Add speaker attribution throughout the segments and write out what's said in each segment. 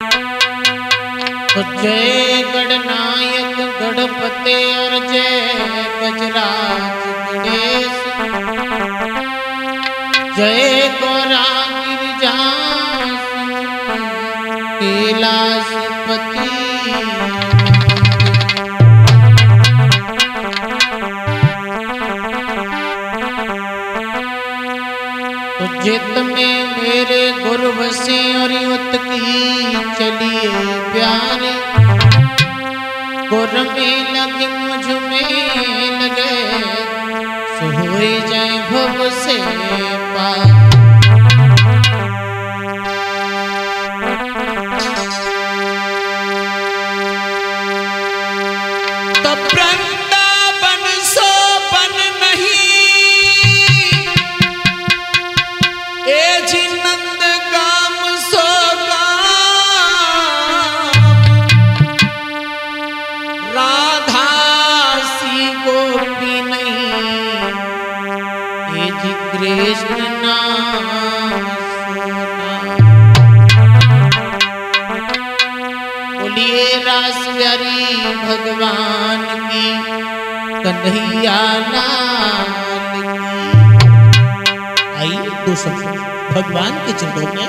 Speaker 1: तो जय गणनायक गणपति और जय गजराज गणेश, जय गौरा गिरिजास कैलाशपति। तो जित में मेरे गुरु बसे और युत की चलिए प्यारे, गुर में लगे मुझ में लगे, सो होए जाए भव से पार। तो वृंदावन सो बन नहीं, ए जी नंद गाम सो गाम, राधा सी गोपी नहीं, ए जी कृष्ण नाम सो नाम। बोलिए रास प्यारी भगवान की, कन्हैया लाल की। आइए तो सब भगवान के चरणों में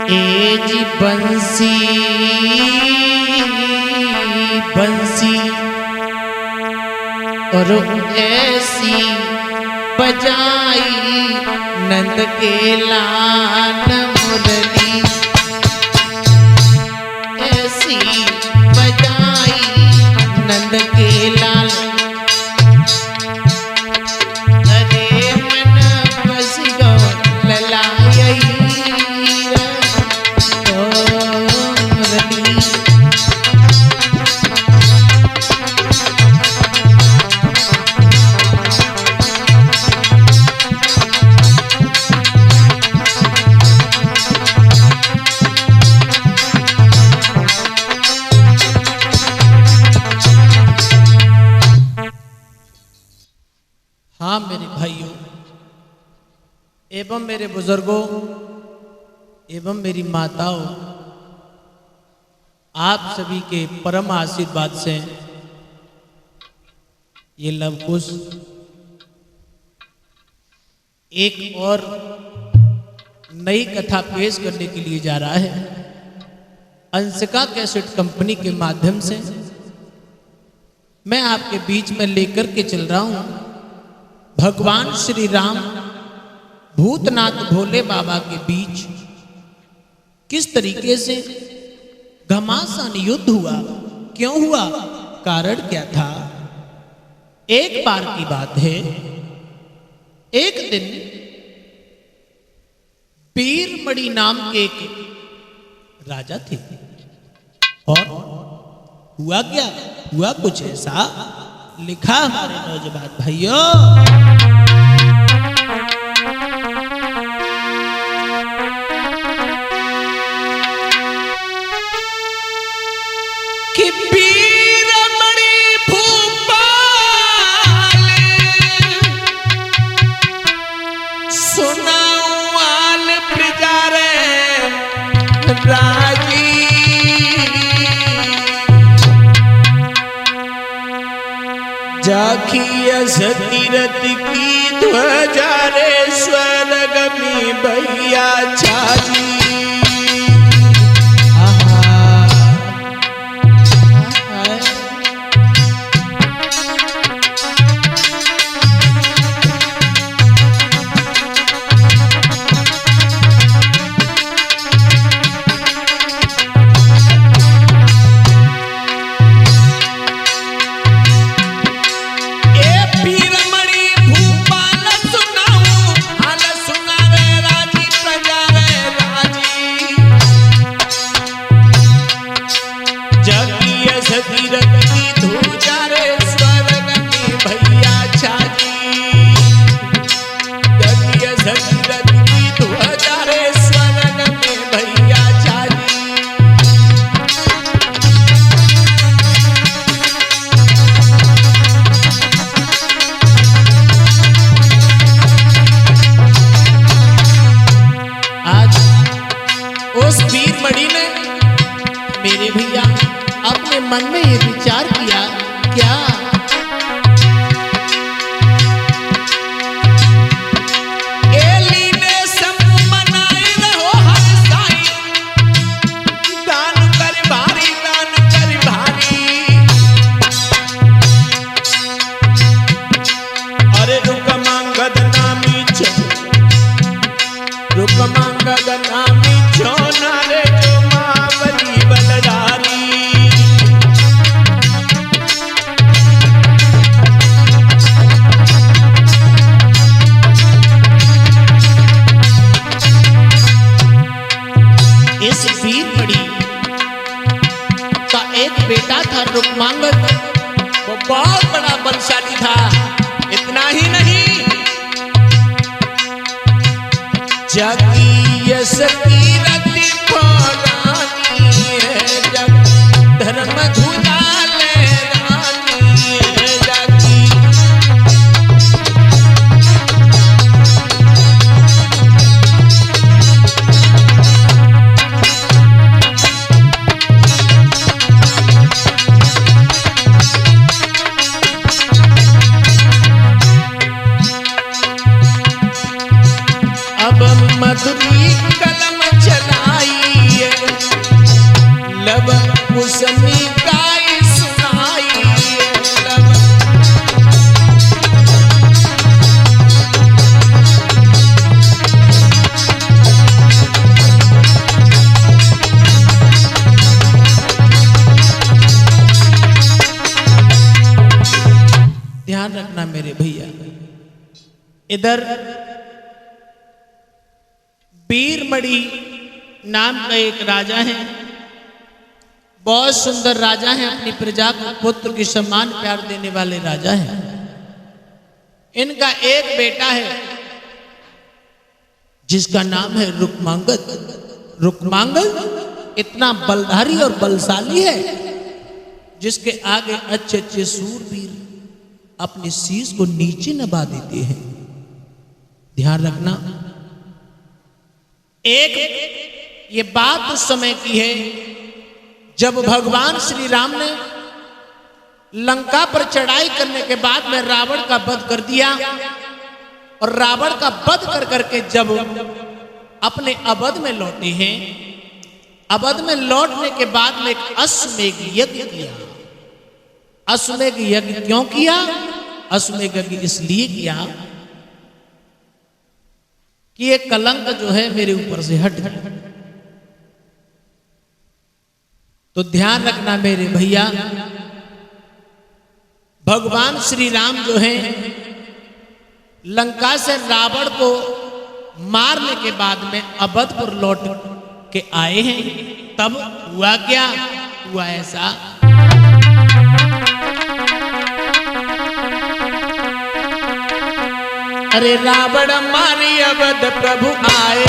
Speaker 1: ए जी बंसी बंसी और ऐसी बजाई नंद के लाल मुरली, ऐसी बजाई नंद के लाल। अरे मन बस गो ललाई मुरली। हाँ मेरे भाइयों एवं मेरे बुजुर्गों एवं मेरी माताओं, आप सभी के परम आशीर्वाद से ये लव कुश एक और नई कथा पेश करने के लिए जा रहा है। अंशिका कैसेट कंपनी के माध्यम से मैं आपके बीच में लेकर के चल रहा हूं भगवान श्री राम भूतनाथ भोले बाबा के बीच किस तरीके से घमासान युद्ध हुआ, क्यों हुआ, कारण क्या था। एक बार की बात है, एक दिन बीरमणि नाम के एक राजा थे और हुआ क्या, हुआ कुछ ऐसा लिखा हमारे नौजवान भाइयों। कि बीरमणि भूपाल सुनावाल प्रिजारे राजी, जाखियस तीरथ की ध्वजा रे स्वर्गमी भैया छाजी।
Speaker 2: राजी प्रजा रे राज
Speaker 1: मन में ये विचार किया, क्या बेटा था रुक्मांगद, वो बहुत बड़ा बलशाली था। इतना ही नहीं, जगी यश कीरति फलानी है, जग धर्म धुलाले रानी है, जगी मधुरी कलम चलाई, लब कुसमी गाय सुनाई, लब ध्यान रखना मेरे भैया, इधर बीरमणि नाम का एक राजा है, बहुत सुंदर राजा है, अपनी प्रजा को पुत्र की सम्मान प्यार देने वाले राजा हैं। इनका एक बेटा है जिसका नाम है रुक्मांगद। रुक्मांगद इतना बलधारी और बलशाली है जिसके आगे अच्छे अच्छे सूरवीर अपने शीश को नीचे नभा देते हैं। ध्यान रखना, एक ये बात उस समय की है जब भगवान श्री राम ने लंका पर चढ़ाई करने के बाद में रावण का वध कर दिया, और रावण का वध कर करके जब अपने अवध में लौटे हैं, अवध में लौटने के बाद में एक अश्वमेघ यज्ञ किया। अश्वमेघ यज्ञ क्यों किया? अश्वमेघ यज्ञ इसलिए किया कि ये कलंक जो है मेरे ऊपर से हट। तो ध्यान रखना मेरे भैया, भगवान श्री राम जो है लंका से रावण को मारने के बाद में अवधपुर लौट के आए हैं। तब हुआ क्या? हुआ ऐसा, अरे रावण मारी अवध प्रभु आए,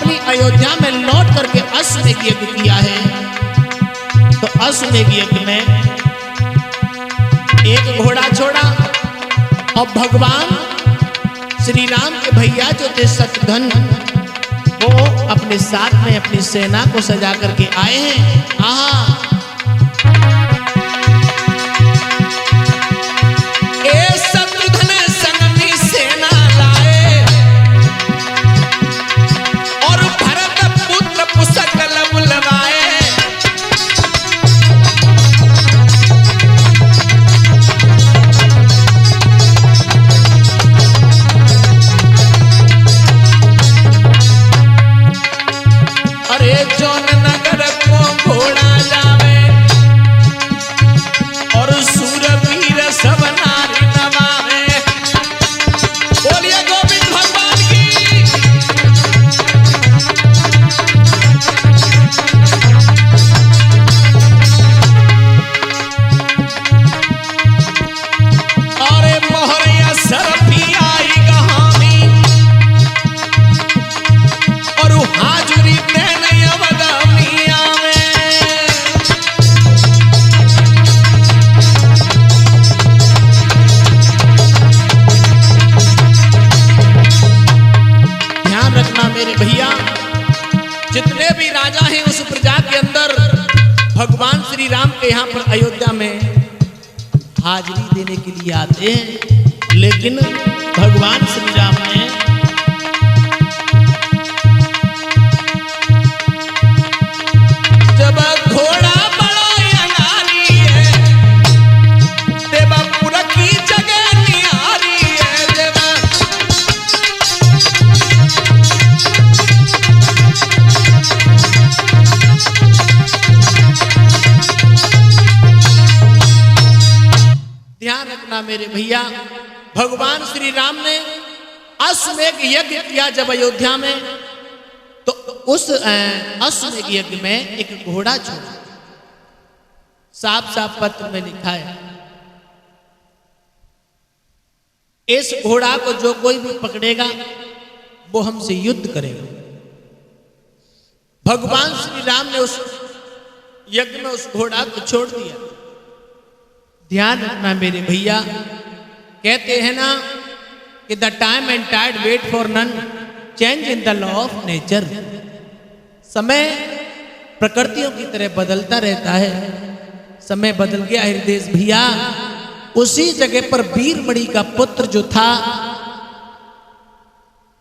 Speaker 1: अपनी अयोध्या में लौट करके अश्वमेध यज्ञ किया है। तो अश्वमेध यज्ञ में एक घोड़ा छोड़ा और भगवान श्री राम के भैया जो थे शत्रुघ्न, वो अपने साथ में अपनी सेना को सजा करके आए हैं। आहा, जितने भी राजा हैं उस प्रजा के अंदर भगवान श्री राम के यहाँ पर अयोध्या में हाजिरी देने के लिए आते हैं। लेकिन भगवान श्री राम ने जब घोड़ा बड़ा अंगारी है, देवपुर की जगह निहारी है, ध्यान रखना मेरे भैया, भगवान श्री राम ने अश्वमेध यज्ञ किया जब अयोध्या में, तो उस अश्वमेध यज्ञ में एक घोड़ा छोड़ा। साफ साफ पत्र में लिखा है, इस घोड़ा को जो कोई भी पकड़ेगा वो हमसे युद्ध करेगा। भगवान श्री राम ने उस यज्ञ में उस घोड़ा को छोड़ दिया। ध्यान रखना मेरे भैया, कहते हैं ना कि the time and tide wait for none, change in the law of nature. समय प्रकृतियों की तरह बदलता रहता है। समय बदल गया हृदय भैया। उसी जगह पर वीरमणि का पुत्र जो था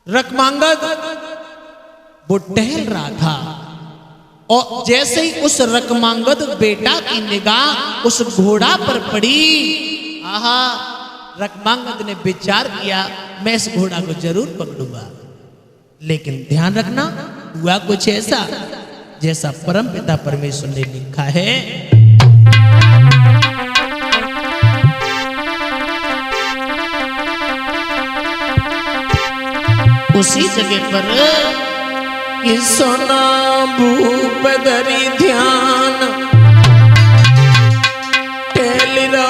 Speaker 1: रकमांगद, वो टहल रहा था, और जैसे ही उस रकमांगद बेटा की निगाह उस घोड़ा पर पड़ी, आहा, रकमांगद ने विचार किया मैं इस घोड़ा को जरूर पकड़ूंगा। लेकिन ध्यान रखना, हुआ कुछ ऐसा जैसा परमपिता परमेश्वर ने लिखा है। उसी जगह पर कि सोना भूप धरी ध्यान, टेली रो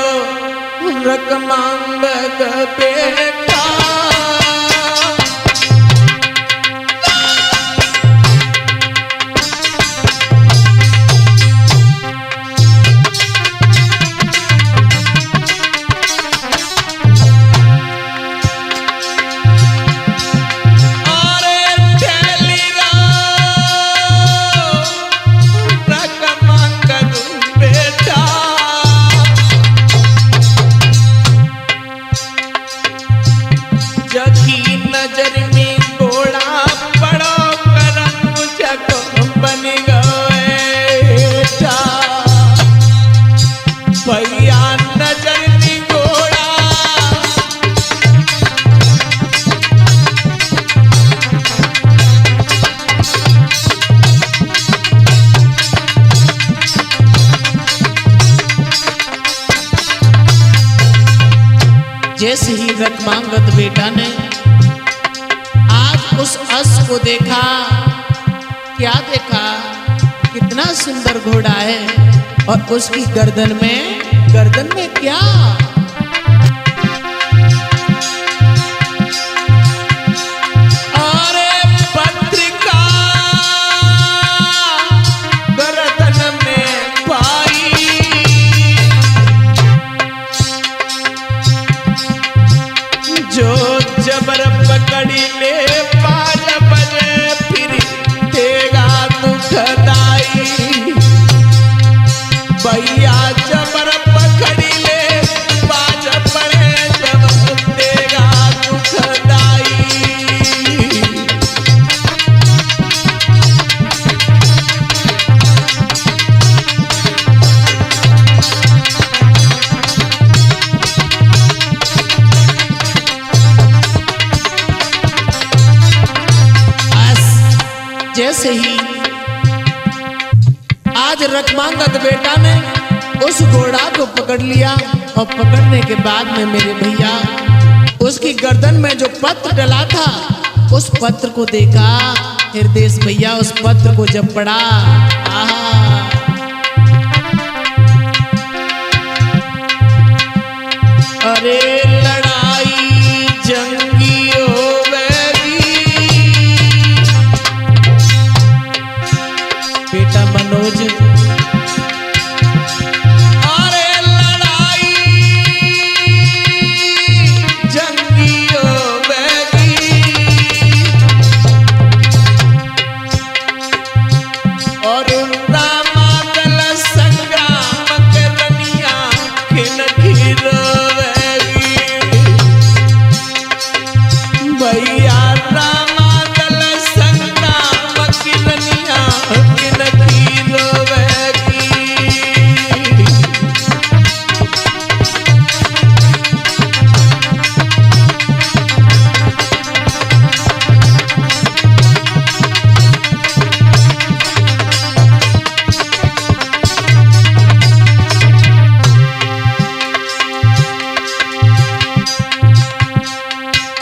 Speaker 1: रकमांगद बेटा, जैसे ही रकमांगद बेटा ने आज उस अश्व को देखा, क्या देखा, कितना सुंदर घोड़ा है, और उसकी गर्दन में क्या, अरे पत्रिका ऐसे ही आज रकमांगद बेटा ने उस घोड़ा को पकड़ लिया और पकड़ने के बाद में मेरे भैया उसकी गर्दन में जो पत्र डला था उस पत्र को देखा। हृदय भैया उस पत्र को जब पढ़ा, आहा, अरे लड़ाई जंगी होवेगी, बेटा मनोज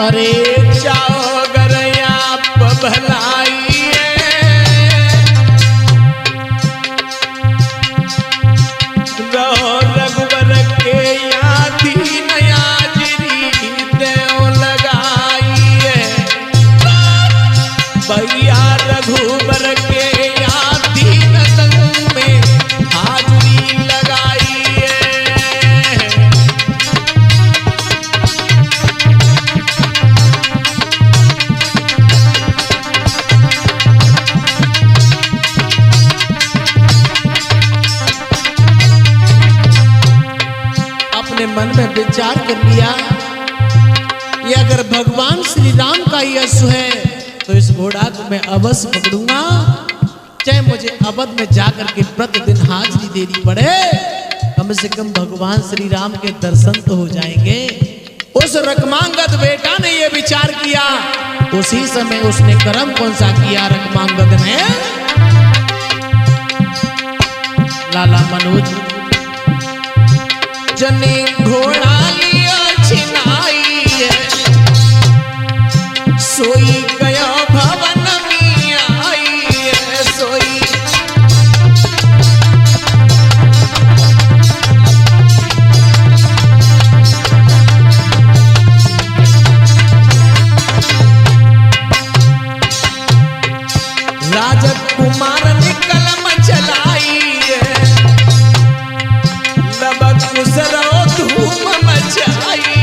Speaker 1: अरे जाओ अगर आप भलाई रहो रघुवर के यादी नयाजरी देव लगाइए, भैया रघुवर के यादी नतंग में हाजरी लगाइए। मन में विचार कर लिया ये अगर भगवान श्री राम का यश है तो इस घोड़ा को मैं अवश्य पकड़ूंगा, चाहे मुझे अवध में जाकर के प्रतिदिन हाजिरी देनी पड़े, कम से कम भगवान श्री राम के दर्शन तो हो जाएंगे। उस रकमांगद बेटा ने ये विचार किया, उसी समय उसने कर्म कौन सा किया रकमांगद ने, लाला मनोज जने घोड़ा लिया छिनाई सोई गया भवन में आई सोई, राजकुमार ने कलम चलाई गुजरो धूम मचाई,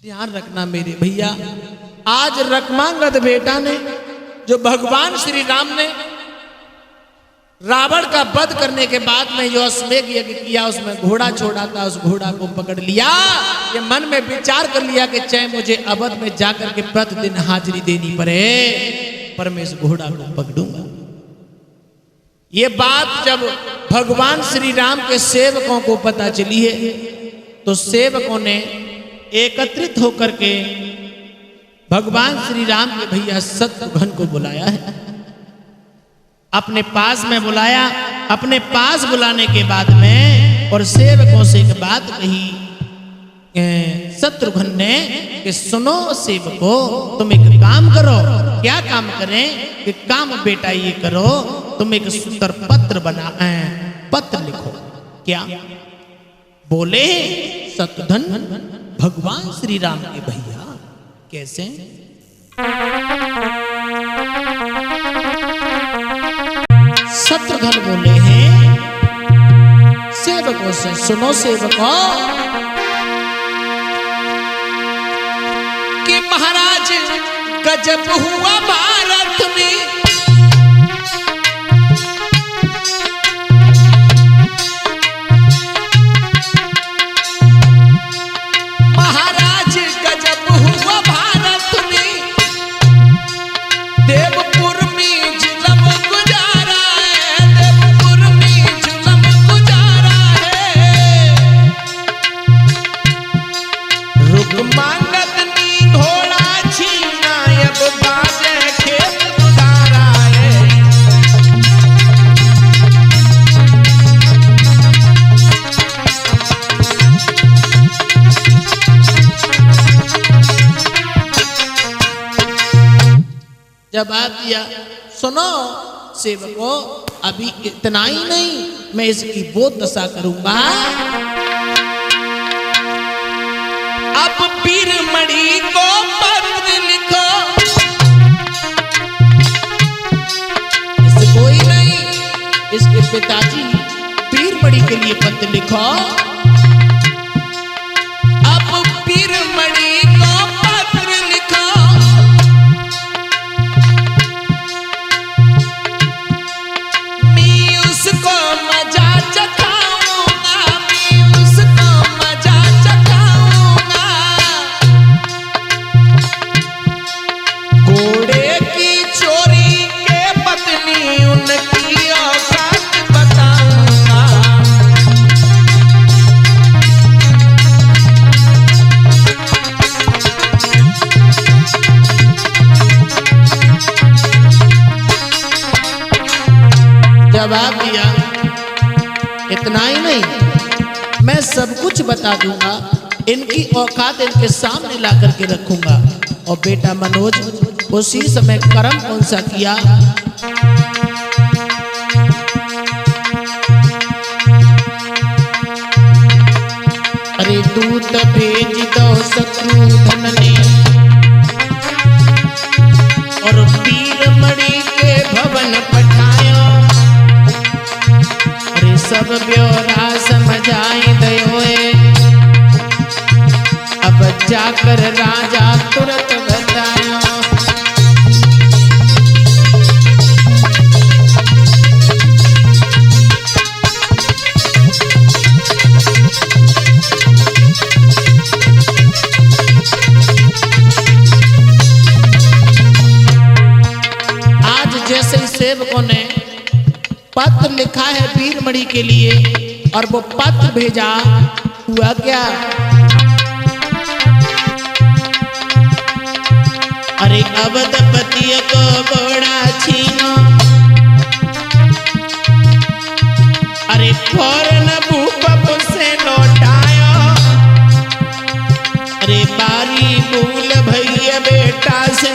Speaker 1: ध्यान रखना मेरे भैया, आज रकमांगद बेटा ने जो भगवान श्री राम ने रावण का वध करने के बाद में जो अश्वमेध यज्ञ किया उसमें घोड़ा छोड़ा था, उस घोड़ा को पकड़ लिया। ये मन में विचार कर लिया कि चाहे मुझे अवध में जाकर के प्रतिदिन हाजिरी देनी पड़े पर मैं इस घोड़ा को पकड़ूंगा। ये बात जब भगवान श्री राम के सेवकों को पता चली है तो सेवकों ने एकत्रित होकर के भगवान श्री राम के भैया शत्रुघ्न को बुलाया है, अपने पास में बुलाया। अपने पास बुलाने के बाद में और सेवकों से एक बात कही शत्रुघ्न ने कि सुनो सेवको, तुम एक काम करो। क्या काम करें? कि काम बेटा ये करो, तुम एक सुंदर पत्र पत्र लिखो। क्या बोले शत्रुघ्न? भगवान श्री राम के भैया कैसे? शत्रुघ्न बोले हैं सेवकों से, सुनो सेवकों कि महाराज गजब हुआ भारत में, महाराज गजब हुआ भारत में, देवपुर में जुल्म गुजारा है, देवपुर में जुल्म जवाब दिया, सुनो सेवको, अभी इतना ही नहीं, मैं इसकी वो दशा करूंगा। अब पीरमणि को पत्र लिखो, इससे कोई नहीं, इसके पिताजी पीरमणि के लिए पत्र लिखो। अब पीरमणि को पत्र लिखो, मैं उसको मजा चखाऊंगा, मैं उसको मजा चखाऊंगा। घोड़े की चोरी के पत्नी उनकी औकात बताऊंगा। जवाब दिया, इतना ही नहीं, मैं सब कुछ बता दूंगा, इनकी औकात इनके सामने ला करके रखूंगा। और बेटा मनोज उसी समय कर्म कौन सा किया, अरे दूत भेज दो शत्रुघ्न ने, और पीरमणि के भवन पठायो, अरे सब ब्योरा समझाई दयोए। अब जाकर राजा तुरंत बतायो, आज जैसे ही सेवकों ने पत्र लिखा है पीरमणि के लिए और वो पत्र भेजा, हुआ क्या, अरे अवधपति को घोड़ा छीनो, अरे फौरन भूप से लौटायो, अरे बारी भूल भैया बेटा से,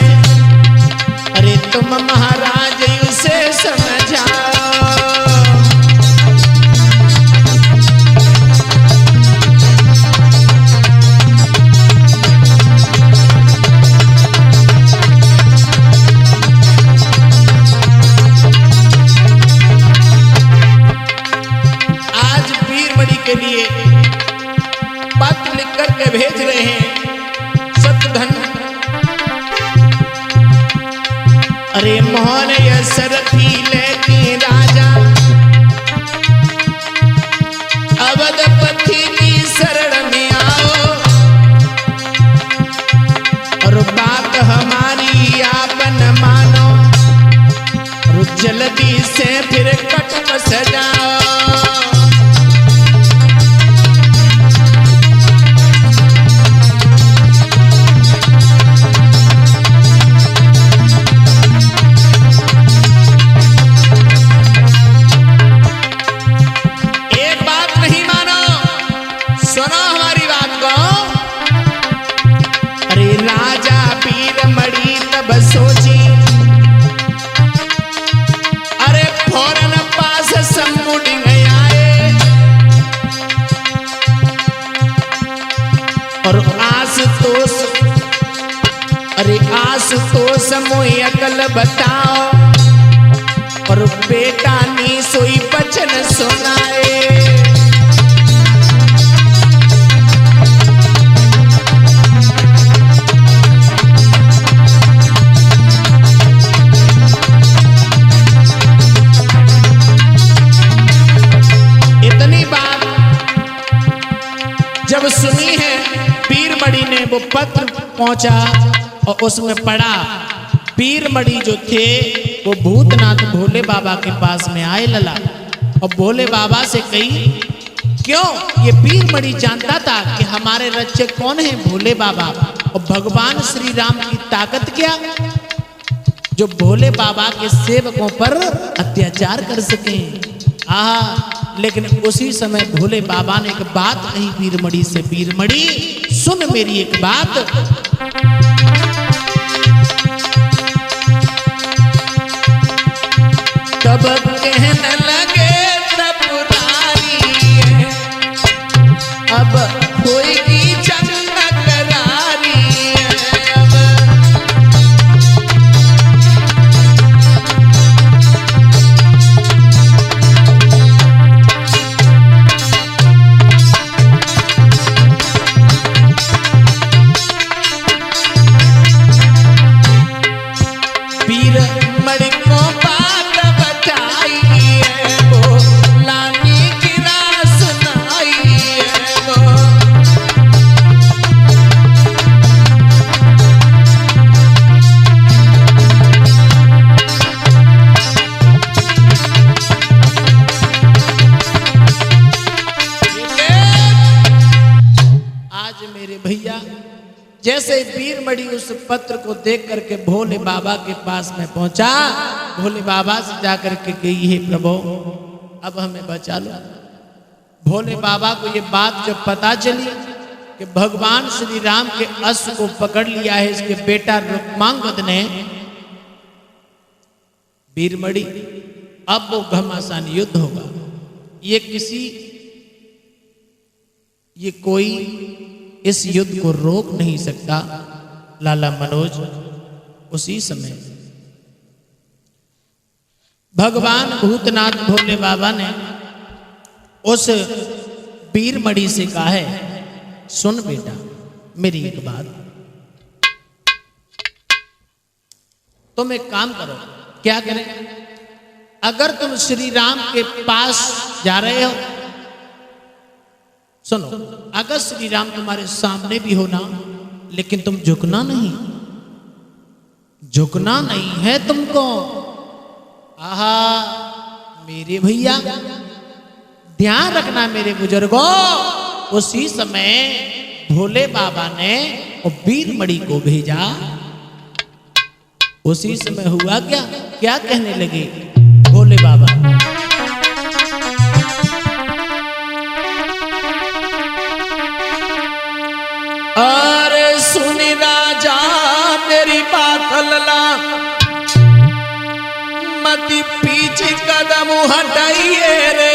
Speaker 1: अरे तुम महाराज उसे समझाओ। के लिए पत्र लिख करके भेज रहे हैं शत्रुघ्न, अरे मोहन यसरथी लेके राजा, अवधपति की शरण में आओ, और बात हमारी आपन मानो, और जल्दी से फिर कटक सजाओ। और आशुतोष, अरे आशुतोष मोहि अकल बताओ, और बेटा नी सोई बचन सुनाए। इतनी बात जब सुनी है, पीरमणि ने वो पत्र पहुंचा और उसमें पढ़ा। पीरमणि जो थे वो भूतनाथ भोले बाबा के पास में आए लला, और भोले बाबा से कही, क्यों, ये पीरमणि जानता था कि हमारे रक्षक कौन है, भोले बाबा, और भगवान श्री राम की ताकत क्या, जो भोले बाबा के सेवकों पर अत्याचार कर सके। लेकिन उसी समय भोले बाबा ने एक बात कही पीरमणि से, पीरमणि सुन मेरी एक बात, जैसे बीरमणि उस पत्र को देख करके भोले बाबा के पास में पहुंचा, भोले बाबा से जाकर के गई, हे प्रभु अब हमें बचा लो। भोले बाबा को ये बात जब पता चली कि भगवान श्री राम के अश्व को पकड़ लिया है इसके बेटा रुक्मांगद ने, बीरमणि अब वो घमासान युद्ध होगा, ये कोई इस युद्ध को रोक नहीं सकता। लाला मनोज उसी समय भगवान भूतनाथ भोले बाबा ने उस बीरमणि से कहा है, सुन बेटा मेरी एक बात, तुम एक काम करो। क्या करें? अगर तुम श्री राम के पास जा रहे हो, सुनो, अगर श्री राम तुम्हारे सामने भी हो ना, लेकिन तुम झुकना नहीं, झुकना नहीं है तुमको। आहा मेरे भैया, ध्यान रखना मेरे बुजुर्गों। उसी समय भोले बाबा ने बीरमणि को भेजा। उसी समय हुआ क्या, क्या कहने लगे भोले बाबा, अरे सुनी राजा मेरी बात लला, मती पीछे कदम हटाइए रे।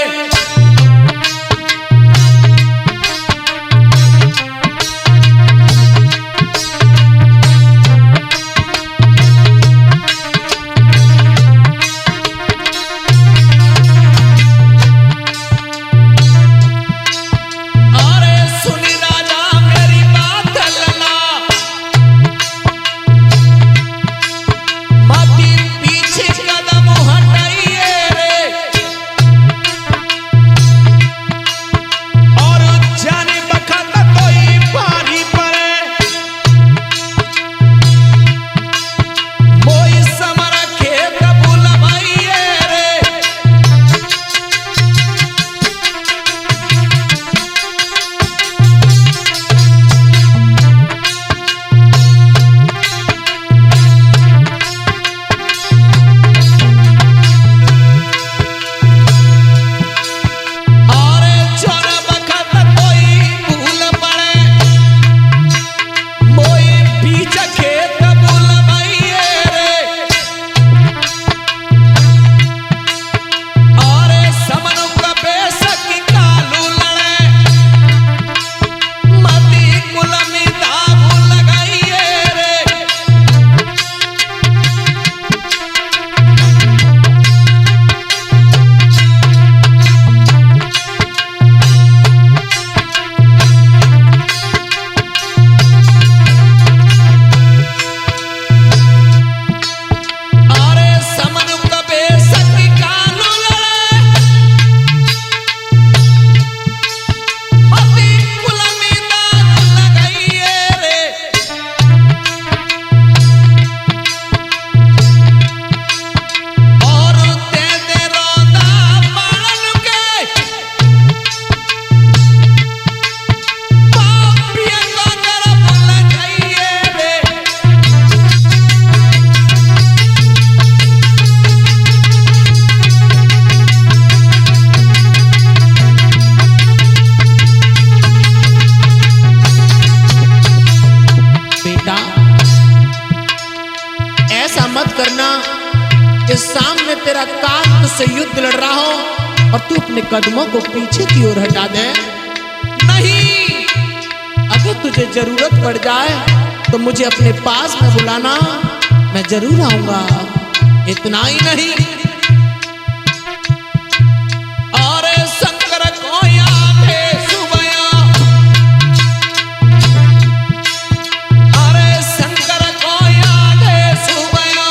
Speaker 1: तेरा काल तुझसे युद्ध लड़ रहा हो और तू अपने कदमों को पीछे की ओर हटा दे। नहीं, अगर तुझे जरूरत पड़ जाए तो मुझे अपने पास में बुलाना, मैं जरूर आऊंगा। इतना ही नहीं, अरे शंकर को याद है सुबया, अरे शंकर को याद है सुबया,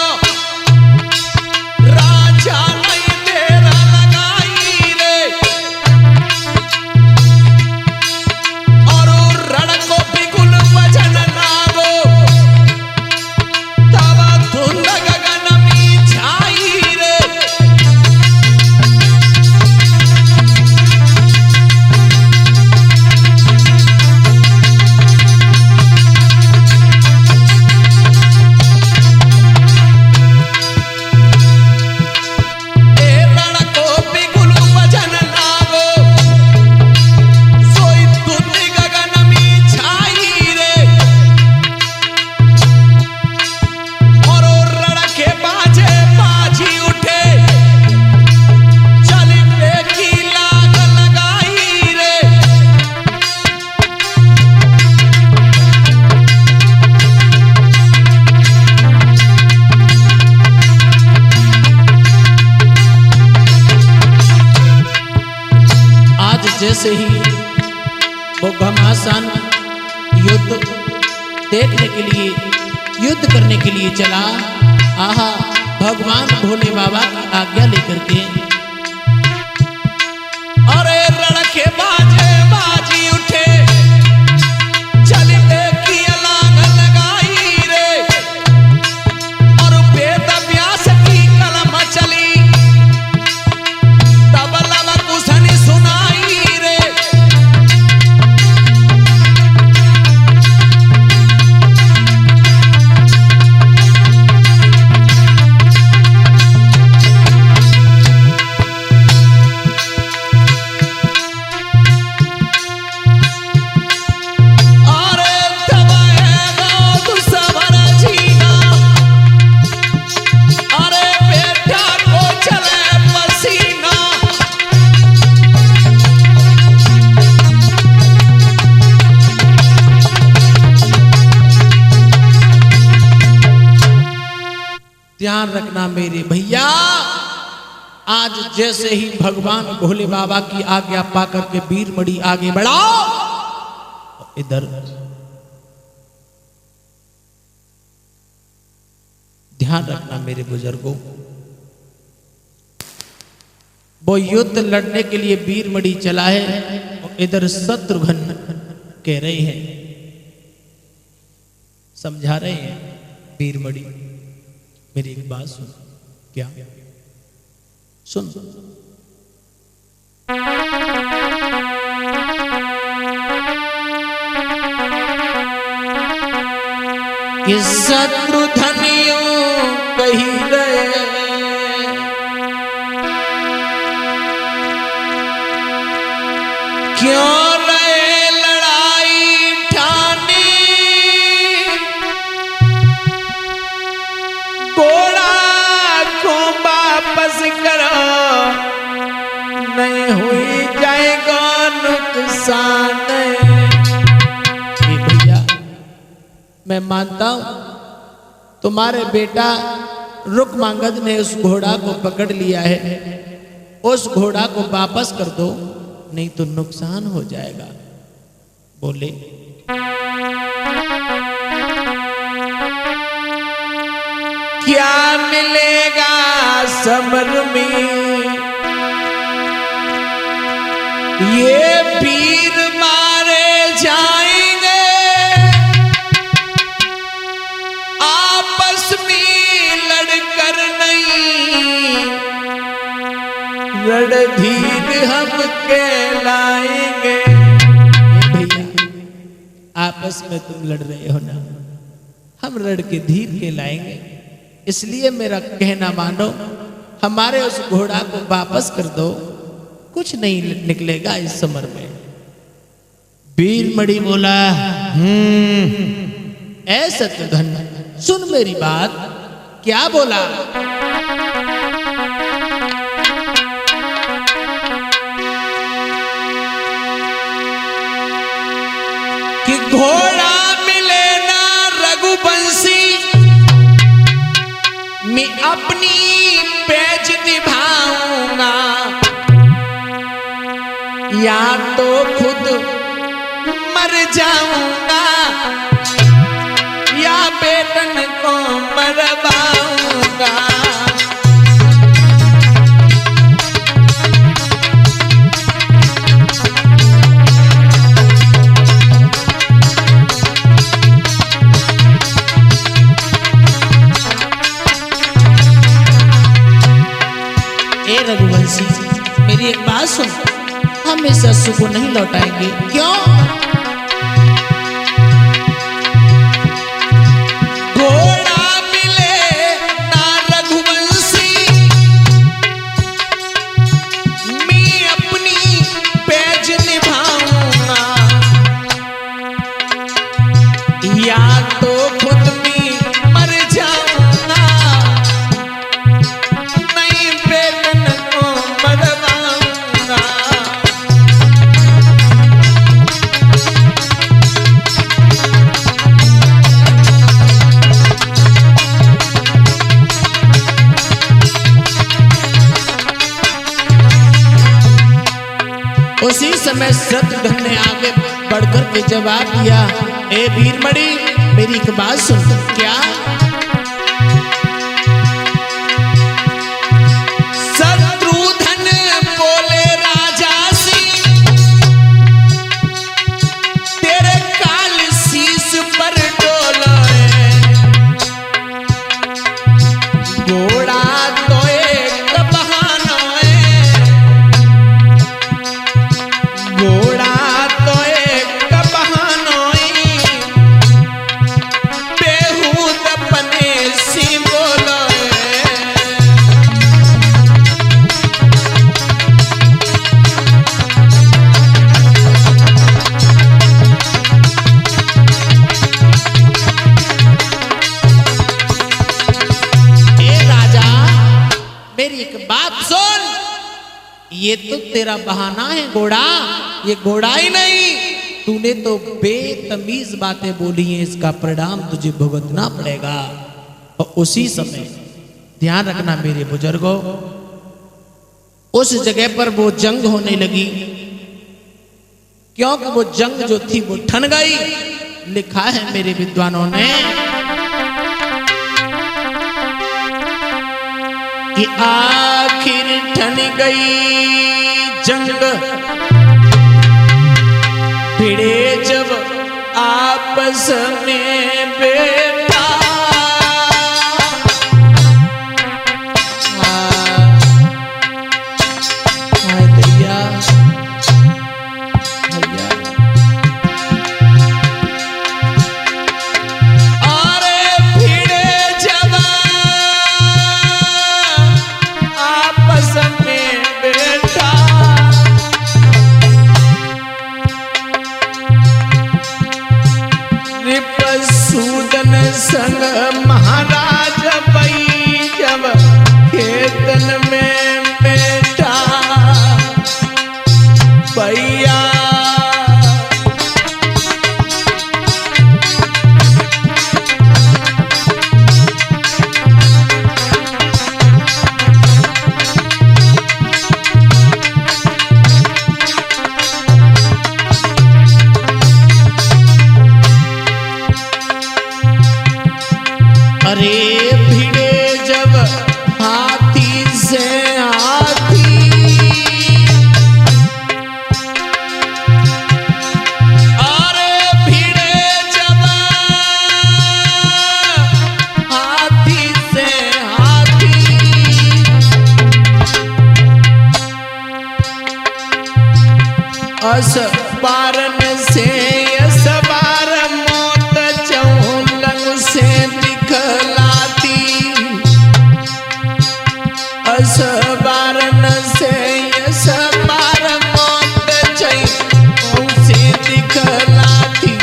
Speaker 1: राजा नहीं तेरा लगाई रे, और रण को बिगुल वजन नागो, तब धुंध गगन में छाई रे। जैसे ही वो घमासान युद्ध देखने के लिए, युद्ध करने के लिए चला, आहा भगवान भोले बाबा की आज्ञा लेकर के, अरे लड़के बाजे बाजी उठे, चलते की अलांग लगाई रे, और वेद व्यास की कलम चली, तबला में कुसनी सुनाई रे। ध्यान रखना मेरे भैया, आज जैसे ही भगवान भोले बाबा की आज्ञा पाकर के वीरमणि आगे बढ़ाओ, इधर ध्यान रखना मेरे बुजुर्गों, वो युद्ध लड़ने के लिए वीरमणि चला है, और इधर शत्रुघ्न कह रहे हैं, समझा रहे हैं वीरमणि, मेरी एक बात सुन। क्या सुन? कि शत्रुघ्नियों कही गए, क्यों रहे लड़ाई ठानी, घोड़ा को वापस करो, नहीं हुई जाएगा नुकसान। भैया मैं मानता हूं तुम्हारे बेटा रुक्मांगद ने उस घोड़ा को पकड़ लिया है, उस घोड़ा को वापस कर दो, नहीं तो नुकसान हो जाएगा। बोले क्या मिलेगा समर में, ये वीर मारे जाएंगे, आपस में लड़कर नहीं, रणधीर हम कहलाएंगे। भैया आपस में तुम लड़ रहे हो ना, हम लड़ के धीर कहलाएंगे, इसलिए मेरा कहना मानो, हमारे उस घोड़ा को वापस कर दो, कुछ नहीं निकलेगा इस समर में। वीरमणि बोला ऐ शत्रुघ्न सुन मेरी बात। क्या बोला? कि घोड़ा मिले ना रघुवंशी, मैं अपनी पेज निभाऊंगा, या तो खुद मर जाऊंगा, या बेटन को मरवाऊंगा। ए रघुवंशी मेरी एक बात सुन, हम इस अश्रु को नहीं लौटाएंगे। क्यों? घोड़ा मिले ना रघुवंशी, मैं अपनी पेज निभाऊंगा, या तो खुद में मर जाऊंगा, नहीं बेटन को मरवाऊंगा। समय शत्रुघ्न ने आगे बढ़कर के जवाब दिया, ए वीरमणि मेरी एक बात सुन। क्या? शत्रुघ्न बोले राजा सी, तेरे काल शीश पर डोले, घोड़ा तो एक बहाना है, घोड़ा तो एक बहाना है, बेहूद अपने सी बोले। मेरी एक बात सुन, ये तो तेरा बहाना है घोड़ा, ये घोड़ा ही नहीं, तूने तो बेतमीज बातें बोली हैं, इसका परिणाम तुझे भुगतना पड़ेगा। और उसी समय ध्यान रखना मेरे बुजुर्गों, उस जगह पर वो जंग होने लगी, क्योंकि वो जंग जो थी वो ठन गई। लिखा है मेरे विद्वानों ने कि आखिर ठन गई जंग, भिड़े जब आपस में बेटा, दैया भैया, अरे भिड़े जब आपस में बेटा, रिपसूदन संग महाराज बई जब खेतन में बेटा, भैया अरे भिड़े जब हाथी से हाथी, अरे भिड़े जब हाथी से हाथी, अस बारन से अस बार मौत चौलंग से दिखलाती, अस बारन से अस बार मौत चौलंग से दिखलाती,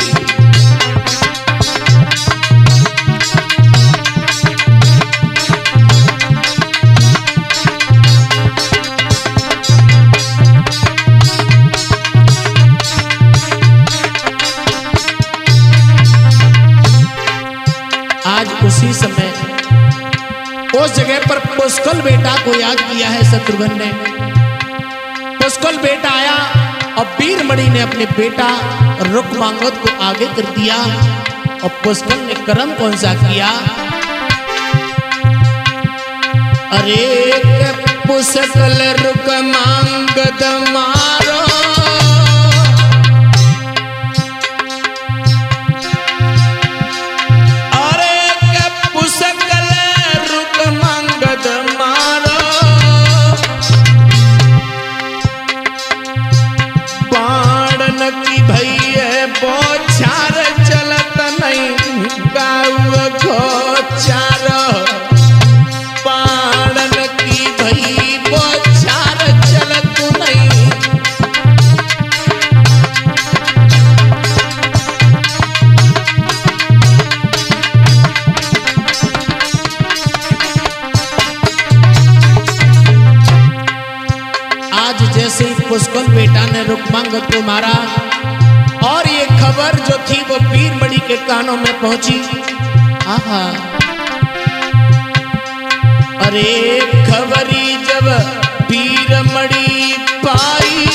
Speaker 1: आज उसी समय उस जगह पर पुष्कल बेटा को याद किया है शत्रुघ्न ने। पुष्कल बेटा आया और वीरमणि ने अपने बेटा रुक्मांगद को आगे कर दिया। और पुष्कल ने कर्म कौन सा किया? अरे पुष्कल रुक्मांगद मारो, की भैया बोछार चलत नहीं गाँव गोचार, पाड़न की भई बोछार चलत नहीं, आज जैसे ही पुष्कल बेटा ने रुक्मांगद को मारा और ये खबर जो थी वो वीरमणि के कानों में पहुंची। आहा, अरे खबरी जब वीरमणि पाई,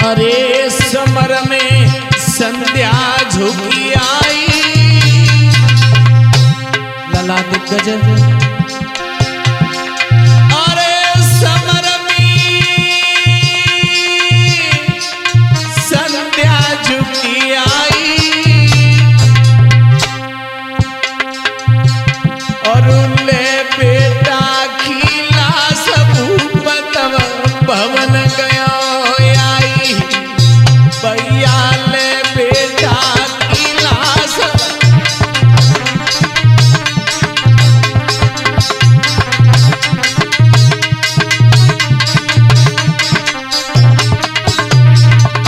Speaker 1: अरे समर में संध्या झुकी आई, लला दिग्गज अरे समर में संध्या झुकी आई, और ले बेटा खिला सब पतव भवन गयो आई, भैया ले बेटा खिला सब।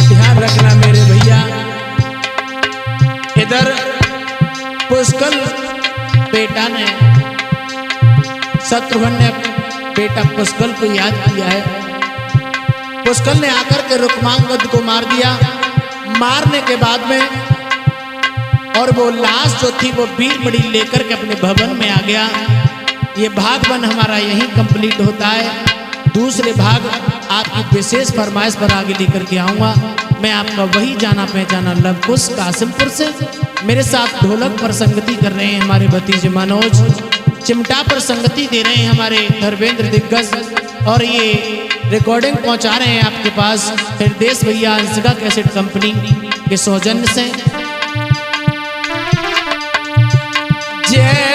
Speaker 1: ध्यान रखना मेरे भैया, इधर पुष्कल बेटा ने, शत्रुघ्न ने बेटा पुष्कल को याद किया है। पुष्कल ने आकर के रुक्मांगद को मार दिया। मारने के बाद में और वो लाश जो थी वो वीरमणि लेकर के अपने भवन में आ गया। ये भाग वन हमारा यहीं कंप्लीट होता है। दूसरे भाग आपकी विशेष फरमाइश पर आगे लेकर के आऊँगा। मैं आपका वही जाना पहचाना लवकुश कासिमपुर से। मेरे साथ ढोलक पर संगति कर रहे हैं हमारे भतीजे मनोज, चिमटा पर संगति दे रहे हैं हमारे धर्मेंद्र दिग्गज, और ये रिकॉर्डिंग पहुंचा रहे हैं आपके पास हृदय भैया अंशिका कैसेट कंपनी के सौजन्य से। जय